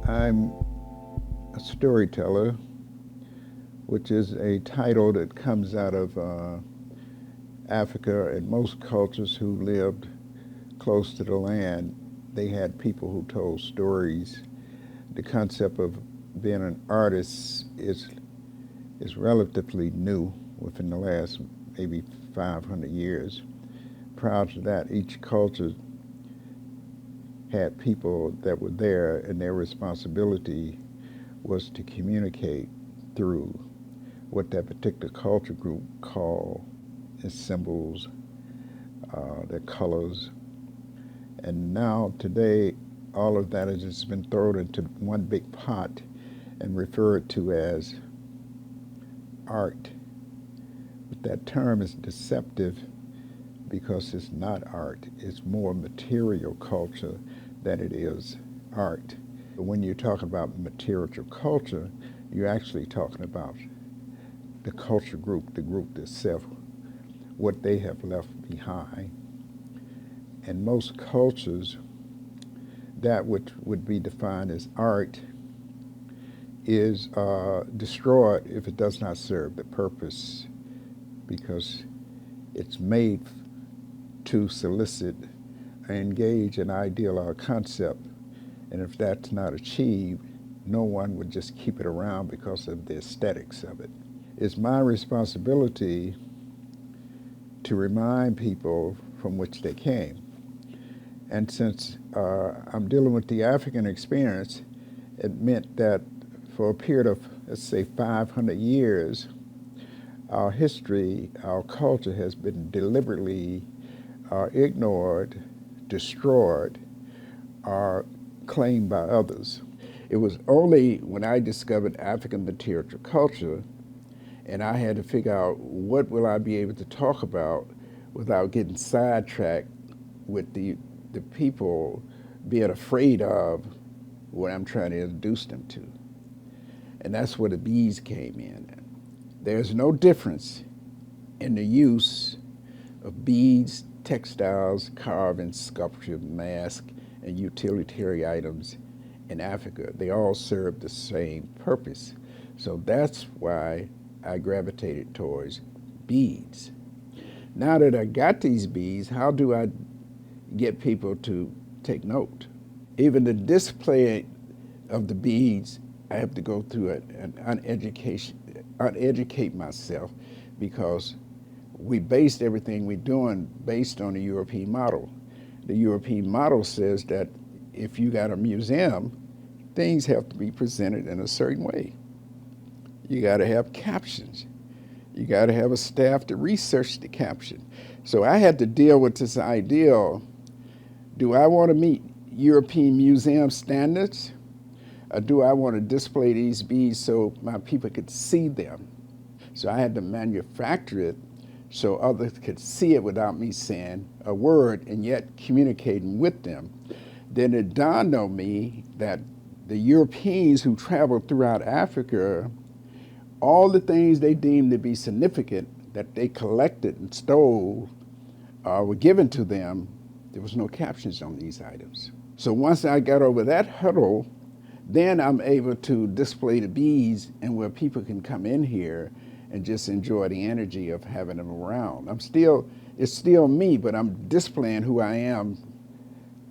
I'm a storyteller, which is a title that comes out of Africa, and most cultures who lived close to the land, they had people who told stories. The concept of being an artist is relatively new within the last maybe 500 years. Prior to that, each culture had people that were there, and their responsibility was to communicate through what that particular culture group called its symbols, their colors. And now, today, all of that has just been thrown into one big pot and referred to as art. But that term is deceptive because it's not art. It's more material culture than it is art. But when you talk about material culture, you're actually talking about the culture group, the group itself, what they have left behind. And most cultures, that which would be defined as art is destroyed if it does not serve the purpose, because it's made to solicit and engage an ideal or a concept. And if that's not achieved, no one would just keep it around because of the aesthetics of it. It's my responsibility to remind people from which they came. And since I'm dealing with the African experience, it meant that for a period of, let's say, 500 years, our history, our culture has been deliberately ignored, destroyed, or claimed by others. It was only when I discovered African material culture and I had to figure out what will I be able to talk about without getting sidetracked with the people being afraid of what I'm trying to introduce them to. And that's where the beads came in. There's no difference in the use of beads, textiles, carving, sculpture, mask, and utilitarian items in Africa. They all serve the same purpose. So that's why I gravitated towards beads. Now that I got these beads, how do I get people to take note? Even the display of the beads, I have to go through an uneducate myself, because we based everything we're doing based on the European model. The European model says that if you got a museum, things have to be presented in a certain way. You got to have captions. You got to have a staff to research the caption. So I had to deal with this ideal. Do I want to meet European museum standards? Or do I want to display these beads so my people could see them? So I had to manufacture it so others could see it without me saying a word, and yet communicating with them. Then it dawned on me that the Europeans who traveled throughout Africa, all the things they deemed to be significant that they collected and stole were given to them. There was no captions on these items. So once I got over that hurdle, then I'm able to display the beads, and where people can come in here and just enjoy the energy of having them around. It's still me, but I'm displaying who I am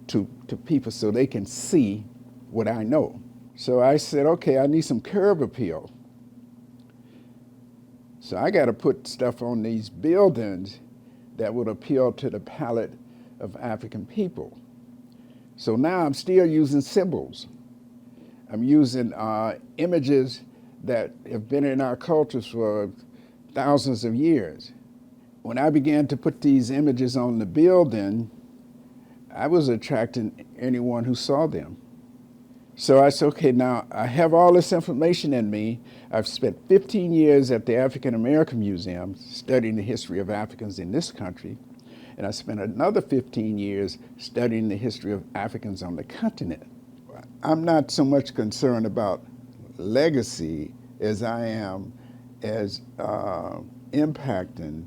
to people so they can see what I know. So I said, okay, I need some curb appeal. So I got to put stuff on these buildings that would appeal to the palate of African people. So now I'm still using symbols. I'm using images that have been in our cultures for thousands of years. When I began to put these images on the building, I was attracting anyone who saw them. So I said, okay, now I have all this information in me. I've spent 15 years at the African American Museum studying the history of Africans in this country, and I spent another 15 years studying the history of Africans on the continent. I'm not so much concerned about legacy as I am as impacting,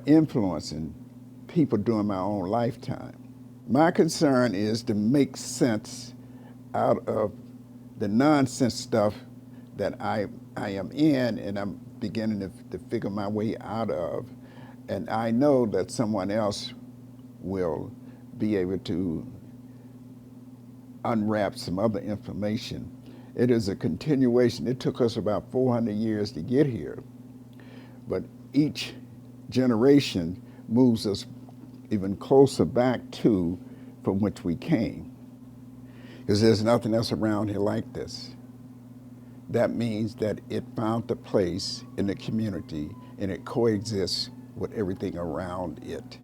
influencing people during my own lifetime. My concern is to make sense out of the nonsense stuff that I am in, and I'm beginning to figure my way out of. And I know that someone else will be able to unwrap some other information. It is a continuation. It took us about 400 years to get here, but each generation moves us even closer back to from which we came, because there's nothing else around here like this. That means that it found a place in the community and it coexists with everything around it.